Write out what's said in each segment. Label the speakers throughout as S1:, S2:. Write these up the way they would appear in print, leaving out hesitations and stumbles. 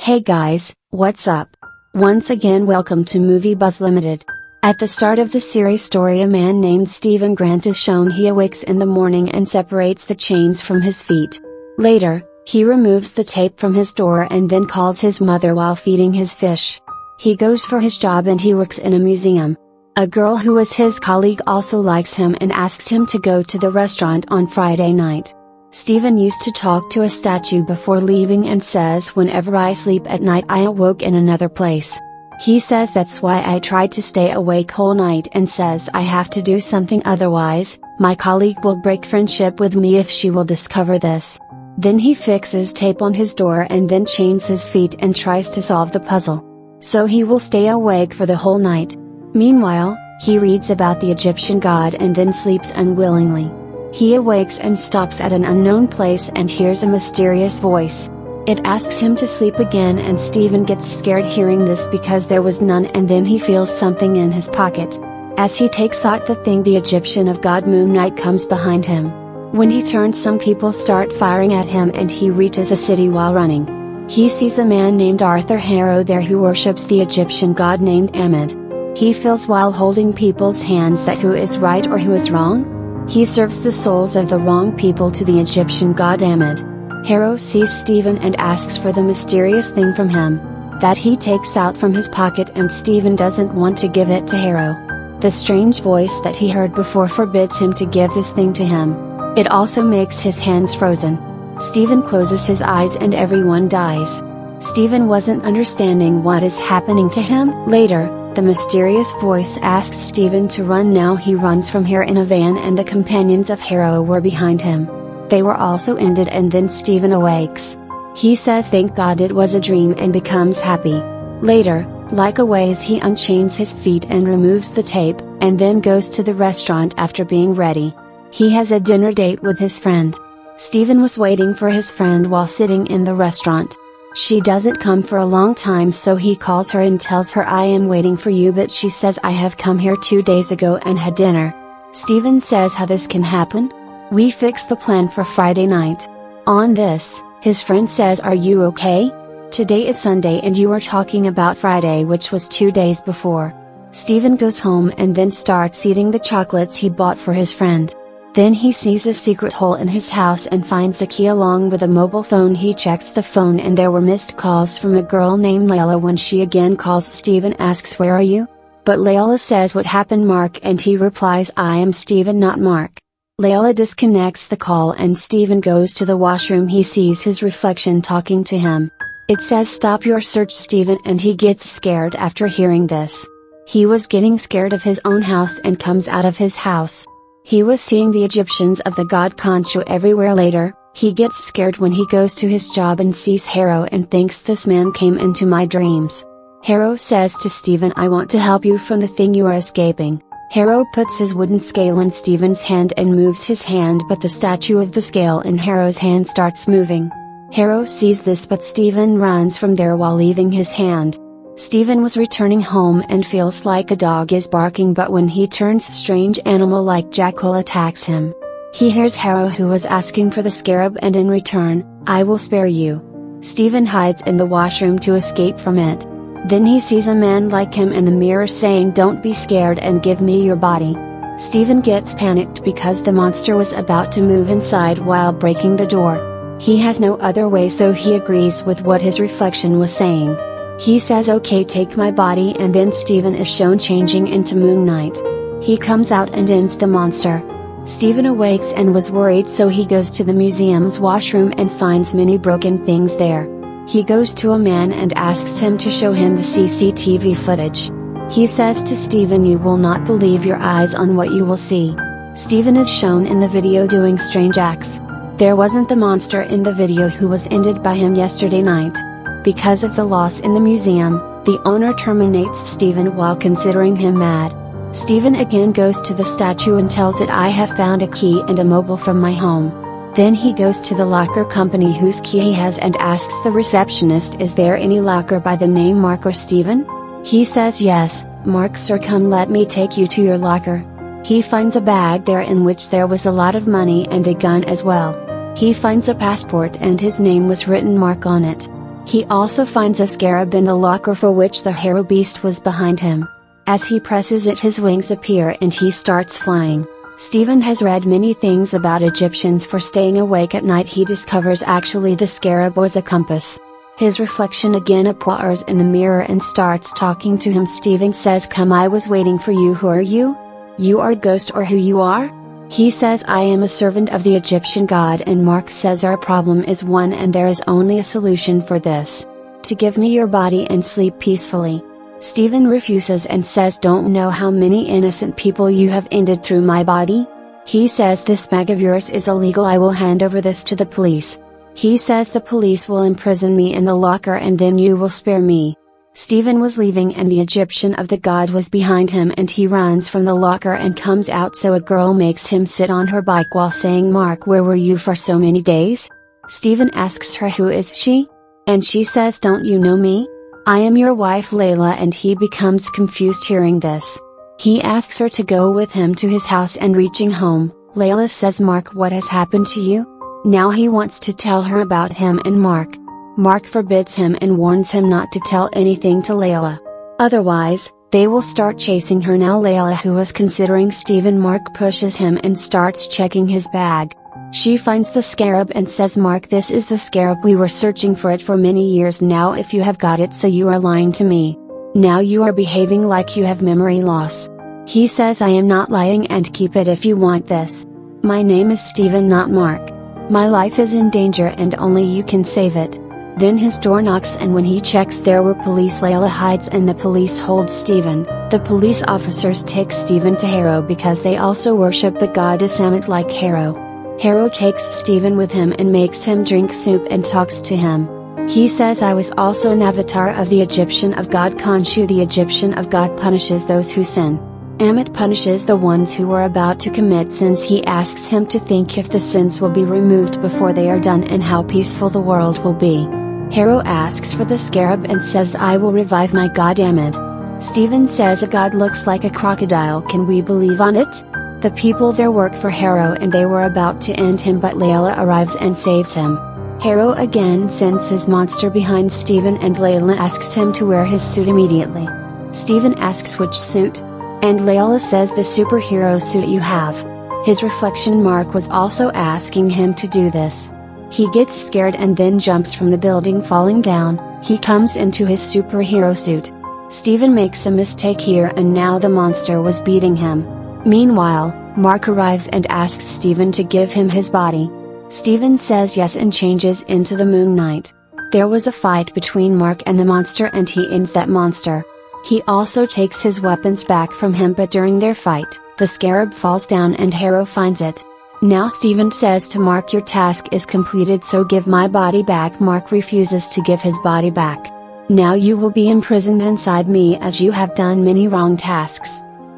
S1: Hey guys, what's up? Once again welcome to movie Buzz Ltd. At the start of the series story, a man named Stephen Grant is shown. He awakes in the morning and separates the chains from his feet. Later, he removes the tape from his door and then calls his mother while feeding his fish. He goes for his job and he works in a museum. A girl who is his colleague also likes him and asks him to go to the restaurant on Friday night. Stephen used to talk to a statue before leaving and says, "Whenever I sleep at night I awoke in another place." He says that's why I tried to stay awake whole night and says I have to do something, otherwise, my colleague will break friendship with me if she will discover this. Then he fixes tape on his door and then chains his feet and tries to solve the puzzle. So he will stay awake for the whole night. Meanwhile, he reads about the Egyptian god and then sleeps unwillingly. He awakes and stops at an unknown place and hears a mysterious voice. It asks him to sleep again and Stephen gets scared hearing this because there was none, and then he feels something in his pocket. As he takes out the thing, the Egyptian of God Moon Knight comes behind him. When he turns, some people start firing at him and he reaches a city while running. He sees a man named Harrow there who worships the Egyptian god named Ammit. He feels while holding people's hands that who is right or who is wrong? He serves the souls of the wrong people to the Egyptian god Ammit. Harrow sees Stephen and asks for the mysterious thing from him. That he takes out from his pocket, and Stephen doesn't want to give it to Harrow. The strange voice that he heard before forbids him to give this thing to him. It also makes his hands frozen. Stephen closes his eyes and everyone dies. Stephen wasn't understanding what is happening to him. Later, the mysterious voice asks Stephen to run. Now he runs from here in a van and the companions of Harrow were behind him. They were also ended, and then Stephen awakes. He says thank God it was a dream and becomes happy. Later, like always, he unchains his feet and removes the tape, and then goes to the restaurant after being ready. He has a dinner date with his friend. Stephen was waiting for his friend while sitting in the restaurant. She doesn't come for a long time, so he calls her and tells her, "I am waiting for you," but she says, "I have come here 2 days ago and had dinner." Stephen says how this can happen? "We fixed the plan for Friday night." On this, his friend says, "Are you okay? Today is Sunday and you are talking about Friday, which was 2 days before." Stephen goes home and then starts eating the chocolates he bought for his friend. Then he sees a secret hole in his house and finds a key along with a mobile phone. He checks the phone and there were missed calls from a girl named Layla. When she again calls, Stephen asks, "Where are you?" But Layla says, "What happened, Mark?" and he replies, "I am Stephen, not Mark." Layla disconnects the call and Stephen goes to the washroom. He sees his reflection talking to him. It says, "Stop your search, Stephen," and he gets scared after hearing this. He was getting scared of his own house and comes out of his house. He was seeing the Egyptians of the god Khonshu everywhere. Later, he gets scared when he goes to his job and sees Harrow and thinks, "This man came into my dreams." Harrow says to Stephen, "I want to help you from the thing you are escaping." Harrow puts his wooden scale in Stephen's hand and moves his hand, but the statue of the scale in Harrow's hand starts moving. Harrow sees this, but Stephen runs from there while leaving his hand. Stephen was returning home and feels like a dog is barking, but when he turns, a strange animal like jackal attacks him. He hears Harrow who was asking for the scarab, and in return, "I will spare you." Stephen hides in the washroom to escape from it. Then he sees a man like him in the mirror saying, "Don't be scared and give me your body." Stephen gets panicked because the monster was about to move inside while breaking the door. He has no other way, so he agrees with what his reflection was saying. He says, "Okay, take my body," and then Stephen is shown changing into Moon Knight. He comes out and ends the monster. Stephen awakes and was worried, so he goes to the museum's washroom and finds many broken things there. He goes to a man and asks him to show him the CCTV footage. He says to Stephen, "You will not believe your eyes on what you will see." Stephen is shown in the video doing strange acts. There wasn't the monster in the video who was ended by him yesterday night. Because of the loss in the museum, the owner terminates Stephen while considering him mad. Stephen again goes to the statue and tells it, "I have found a key and a mobile from my home." Then he goes to the locker company whose key he has and asks the receptionist, "Is there any locker by the name Mark or Stephen?" He says, "Yes, Mark sir, come let me take you to your locker." He finds a bag there in which there was a lot of money and a gun as well. He finds a passport and his name was written Mark on it. He also finds a scarab in the locker for which the Harrow beast was behind him. As he presses it, his wings appear and he starts flying. Stephen has read many things about Egyptians for staying awake at night. He discovers actually the scarab was a compass. His reflection again appears in the mirror and starts talking to him. Stephen says, "Come, I was waiting for you. Who are you? You are a ghost or who you are?" He says, "I am a servant of the Egyptian god," and Mark says, "Our problem is one and there is only a solution for this. To give me your body and sleep peacefully." Stephen refuses and says, "Don't know how many innocent people you have ended through my body?" He says, "This bag of yours is illegal. I will hand over this to the police." He says the police will imprison me in the locker and then you will spare me. Stephen was leaving and the Egyptian of the god was behind him and he runs from the locker and comes out, so a girl makes him sit on her bike while saying, "Mark, where were you for so many days?" Stephen asks her, "Who is she?" And she says, "Don't you know me? I am your wife Layla," and he becomes confused hearing this. He asks her to go with him to his house, and reaching home, Layla says, "Mark, what has happened to you?" Now he wants to tell her about him and Mark. Mark forbids him and warns him not to tell anything to Layla. Otherwise, they will start chasing her. Now Layla, who was considering Stephen, Mark pushes him and starts checking his bag. She finds the scarab and says, "Mark, this is the scarab. We were searching for it for many years now. If you have got it, so you are lying to me. Now you are behaving like you have memory loss." He says, "I am not lying and keep it if you want this. My name is Stephen, not Mark. My life is in danger and only you can save it." Then his door knocks and when he checks there were police. Layla hides and the police hold Stephen. The police officers take Stephen to Harrow because they also worship the goddess Ammit like Harrow. Harrow takes Stephen with him and makes him drink soup and talks to him. He says, "I was also an avatar of the Egyptian of god Khonshu. The Egyptian of god punishes those who sin. Ammit punishes the ones who were about to commit sins." He asks him to think if the sins will be removed before they are done and how peaceful the world will be. Harrow asks for the scarab and says, "I will revive my god Ammit." Stephen says, "A god looks like a crocodile. Can we believe on it?" The people there work for Harrow and they were about to end him, but Layla arrives and saves him. Harrow again sends his monster behind Stephen and Layla asks him to wear his suit immediately. Stephen asks which suit? And Layla says, "The superhero suit you have." His reflection Mark was also asking him to do this. He gets scared and then jumps from the building, falling down. He comes into his superhero suit. Stephen makes a mistake here and now the monster was beating him. Meanwhile, Mark arrives and asks Stephen to give him his body. Stephen says yes and changes into the Moon Knight. There was a fight between Mark and the monster and he ends that monster. He also takes his weapons back from him, but during their fight, the scarab falls down and Harrow finds it. Now Stephen says to Mark, "Your task is completed, so give my body back." Mark refuses to give his body back. "Now you will be imprisoned inside me as you have done many wrong tasks."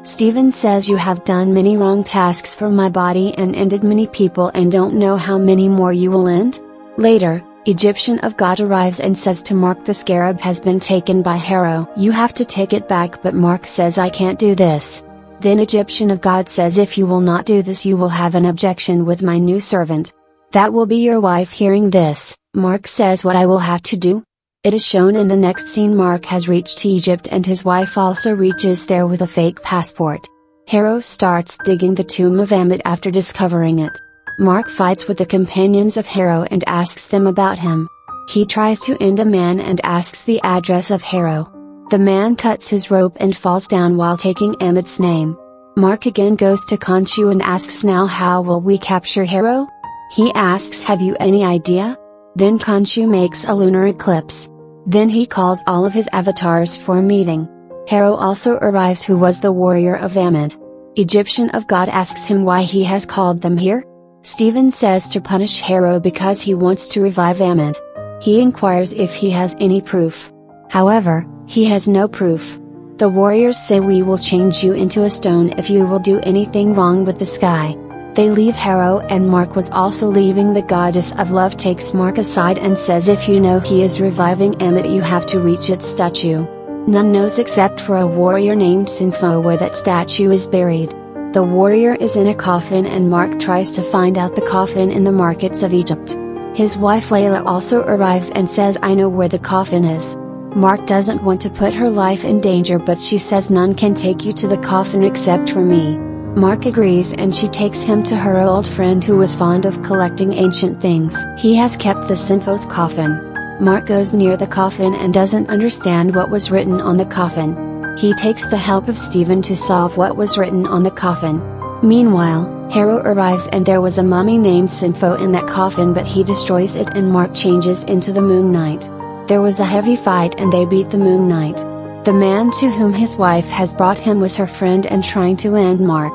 S1: Stephen says, "You have done many wrong tasks for my body and ended many people and don't know how many more you will end?" Later, Egyptian of God arrives and says to Mark, "The scarab has been taken by Harrow. You have to take it back," but Mark says, "I can't do this." Then Egyptian of God says, "If you will not do this, you will have an objection with my new servant. That will be your wife." Hearing this, Mark says, "What I will have to do?" It is shown in the next scene Mark has reached Egypt and his wife also reaches there with a fake passport. Harrow starts digging the tomb of Ammit after discovering it. Mark fights with the companions of Harrow and asks them about him. He tries to end a man and asks the address of Harrow. The man cuts his rope and falls down while taking Ammit's name. Mark again goes to Khonshu and asks, "Now how will we capture Harrow?" He asks, "Have you any idea?" Then Khonshu makes a lunar eclipse. Then he calls all of his avatars for a meeting. Harrow also arrives, who was the warrior of Ammit. Egyptian of God asks him why he has called them here. Stephen says to punish Harrow because he wants to revive Ammit. He inquires if he has any proof. However, he has no proof. The warriors say, "We will change you into a stone if you will do anything wrong with the sky." They leave Harrow and Mark was also leaving. The goddess of love takes Mark aside and says, "If you know he is reviving Ammit, you have to reach its statue." None knows except for a warrior named Sinfo where that statue is buried. The warrior is in a coffin and Mark tries to find out the coffin in the markets of Egypt. His wife Layla also arrives and says, I know where the coffin is. Mark doesn't want to put her life in danger, but she says none can take you to the coffin except for me. Mark agrees and she takes him to her old friend who was fond of collecting ancient things. He has kept the Sinfo's coffin. Mark goes near the coffin and doesn't understand what was written on the coffin. He takes the help of Steven to solve what was written on the coffin. Meanwhile, Harrow arrives and there was a mummy named Sinfo in that coffin, but he destroys it and Mark changes into the Moon Knight. There was a heavy fight and they beat the Moon Knight. The man to whom his wife has brought him was her friend and trying to end Mark.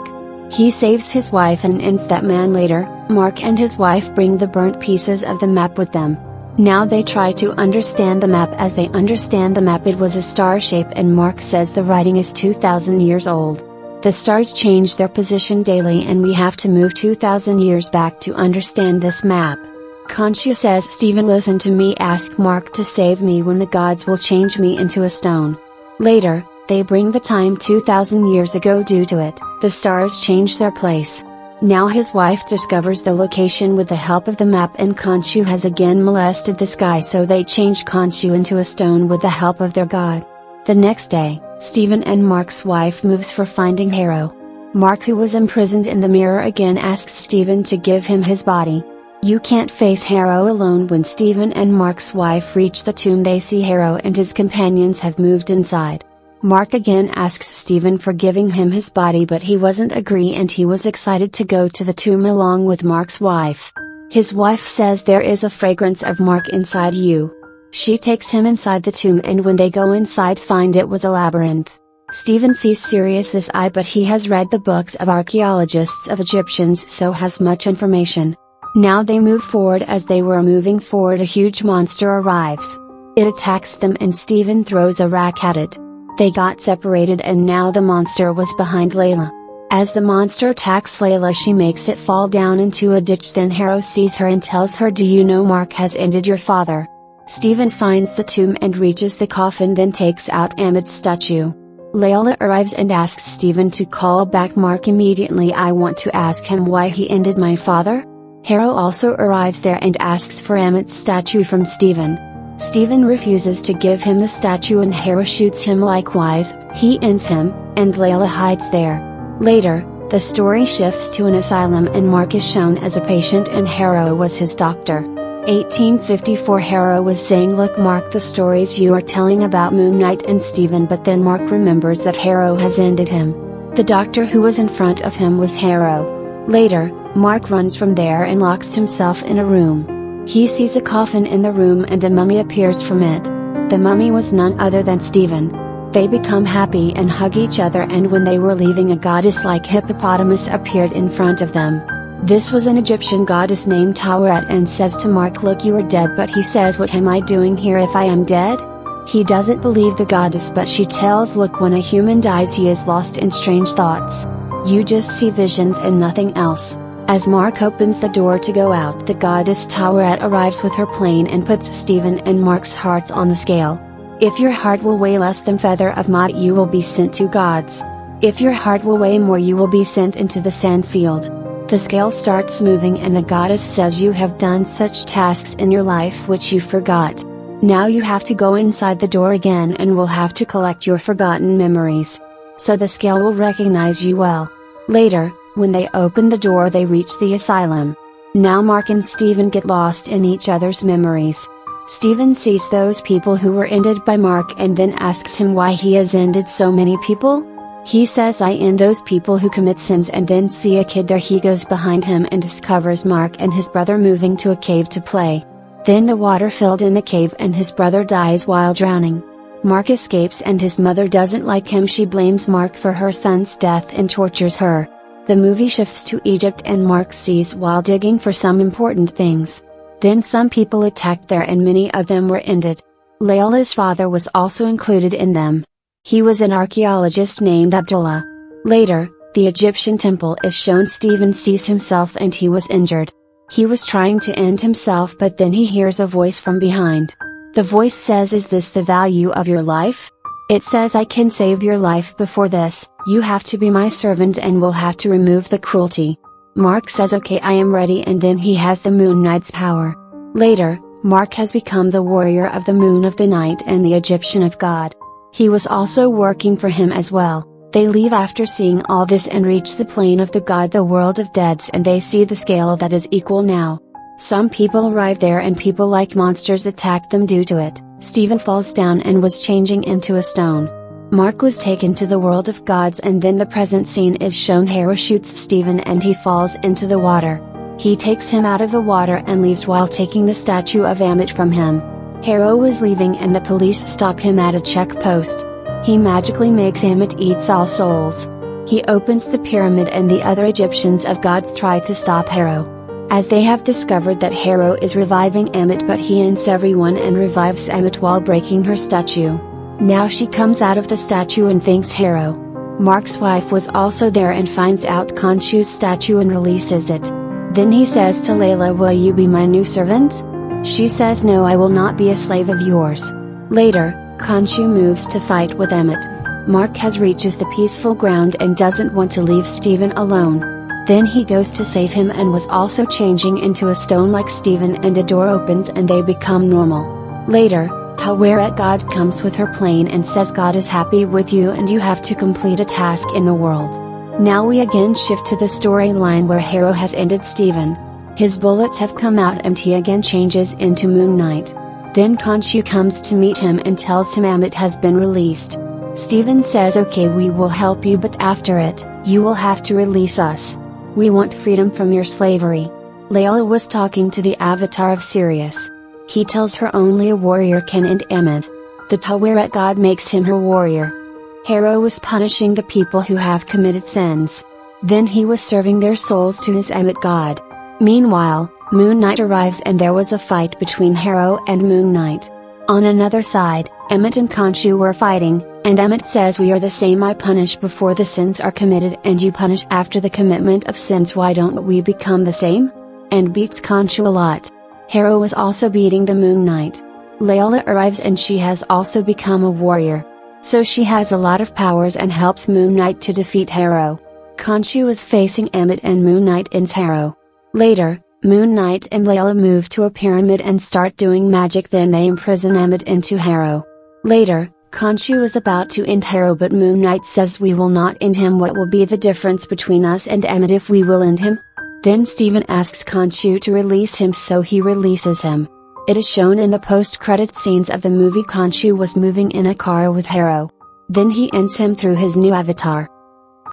S1: He saves his wife and ends that man later. Mark and his wife bring the burnt pieces of the map with them. Now they try to understand the map. As they understand the map, it was a star shape and Mark says the writing is 2,000 years old. The stars change their position daily and we have to move 2,000 years back to understand this map. Khonshu says, Steven, listen to me, ask Mark to save me when the gods will change me into a stone. Later, they bring the time 2,000 years ago. Due to it, the stars change their place. Now his wife discovers the location with the help of the map and Khonshu has again molested the sky, so they change Khonshu into a stone with the help of their god. The next day, Steven and Mark's wife moves for finding Harrow. Mark, who was imprisoned in the mirror, again asks Steven to give him his body. You can't face Harrow alone. When Steven and Mark's wife reach the tomb, they see Harrow and his companions have moved inside. Mark again asks Steven for giving him his body, but he wasn't agree and he was excited to go to the tomb along with Mark's wife. His wife says there is a fragrance of Mark inside you. She takes him inside the tomb and when they go inside find it was a labyrinth. Steven sees Sirius's eye, but he has read the books of archaeologists of Egyptians, so has much information. Now they move forward. As they were moving forward, a huge monster arrives. It attacks them and Steven throws a rack at it. They got separated and now the monster was behind Layla. As the monster attacks Layla, she makes it fall down into a ditch. Then Harrow sees her and tells her, do you know Mark has ended your father? Steven finds the tomb and reaches the coffin, then takes out Ammit's statue. Layla arrives and asks Steven to call back Mark immediately. I want to ask him why he ended my father. Harrow also arrives there and asks for Ammit's statue from Steven. Steven refuses to give him the statue and Harrow shoots him likewise. He ends him, and Layla hides there. Later, the story shifts to an asylum and Mark is shown as a patient and Harrow was his doctor. 1854. Harrow was saying, look Mark, the stories you are telling about Moon Knight and Steven, but then Mark remembers that Harrow has ended him. The doctor who was in front of him was Harrow. Later, Mark runs from there and locks himself in a room. He sees a coffin in the room and a mummy appears from it. The mummy was none other than Steven. They become happy and hug each other, and when they were leaving, a goddess-like hippopotamus appeared in front of them. This was an Egyptian goddess named Taweret and says to Mark, look, you are dead, but he says, what am I doing here if I am dead? He doesn't believe the goddess, but she tells, look, when a human dies he is lost in strange thoughts. You just see visions and nothing else. As Mark opens the door to go out, the goddess Taweret arrives with her plane and puts Steven and Mark's hearts on the scale. If your heart will weigh less than feather of might, you will be sent to gods. If your heart will weigh more, you will be sent into the sand field. The scale starts moving and the goddess says, you have done such tasks in your life which you forgot. Now you have to go inside the door again and will have to collect your forgotten memories. So the scale will recognize you well. Later, when they open the door, they reach the asylum. Now Mark and Steven get lost in each other's memories. Steven sees those people who were ended by Mark and then asks him why he has ended so many people. He says, I end those people who commit sins, and then see a kid there. He goes behind him and discovers Mark and his brother moving to a cave to play. Then the water filled in the cave and his brother dies while drowning. Mark escapes and his mother doesn't like him. She blames Mark for her son's death and tortures her. The movie shifts to Egypt and Mark sees while digging for some important things. Then some people attacked there and many of them were ended. Layla's father was also included in them. He was an archaeologist named Abdullah. Later, the Egyptian temple is shown. Steven sees himself and he was injured. He was trying to end himself, but then he hears a voice from behind. The voice says, is this the value of your life? It says, I can save your life. Before this, you have to be my servant and will have to remove the cruelty. Mark says, okay, I am ready, and then he has the Moon Knight's power. Later, Mark has become the warrior of the moon of the night and the Egyptian of God. He was also working for him as well. They leave after seeing all this and reach the plane of the god, the world of deads, and they see the scale that is equal now. Some people arrive there and people like monsters attack them due to it. Stephen falls down and was changing into a stone. Mark was taken to the world of gods, and then the present scene is shown. Harrow shoots Stephen and he falls into the water. He takes him out of the water and leaves while taking the statue of Ammit from him. Harrow was leaving and the police stop him at a checkpost. He magically makes Ammit eats all souls. He opens the pyramid and the other Egyptians of gods try to stop Harrow. As they have discovered that Harrow is reviving Ammit, but he ends everyone and revives Ammit while breaking her statue. Now she comes out of the statue and thanks Harrow. Mark's wife was also there and finds out Khonshu's statue and releases it. Then he says to Layla, "Will you be my new servant?" She says, "No, I will not be a slave of yours." Later, Khonshu moves to fight with Ammit. Mark has reaches the peaceful ground and doesn't want to leave Stephen alone. Then he goes to save him and was also changing into a stone like Stephen, and a door opens and they become normal. Later, Taweret God comes with her plane and says God is happy with you and you have to complete a task in the world. Now we again shift to the storyline where Harrow has ended Stephen. His bullets have come out and he again changes into Moon Knight. Then Khonshu comes to meet him and tells him Ammit has been released. Stephen says, "Okay, we will help you, but after it, you will have to release us. We want freedom from your slavery." Layla was talking to the avatar of Sirius. He tells her only a warrior can end Ammit. The Taweret God makes him her warrior. Harrow was punishing the people who have committed sins. Then he was serving their souls to his Ammit God. Meanwhile, Moon Knight arrives and there was a fight between Harrow and Moon Knight. On another side, Ammit and Khonshu were fighting, and Ammit says, "We are the same. I punish before the sins are committed and you punish after the commitment of sins. Why don't we become the same?" And beats Khonshu a lot. Harrow was also beating the Moon Knight. Layla arrives and she has also become a warrior. So she has a lot of powers and helps Moon Knight to defeat Harrow. Khonshu is facing Ammit and Moon Knight ends Harrow. Later, Moon Knight and Layla move to a pyramid and start doing magic, then they imprison Ammit into Harrow. Later, Khonshu is about to end Harrow, but Moon Knight says, "We will not end him. What will be the difference between us and Ammit if we will end him?" Then Stephen asks Khonshu to release him, so he releases him. It is shown in the post-credit scenes of the movie Khonshu was moving in a car with Harrow. Then he ends him through his new avatar.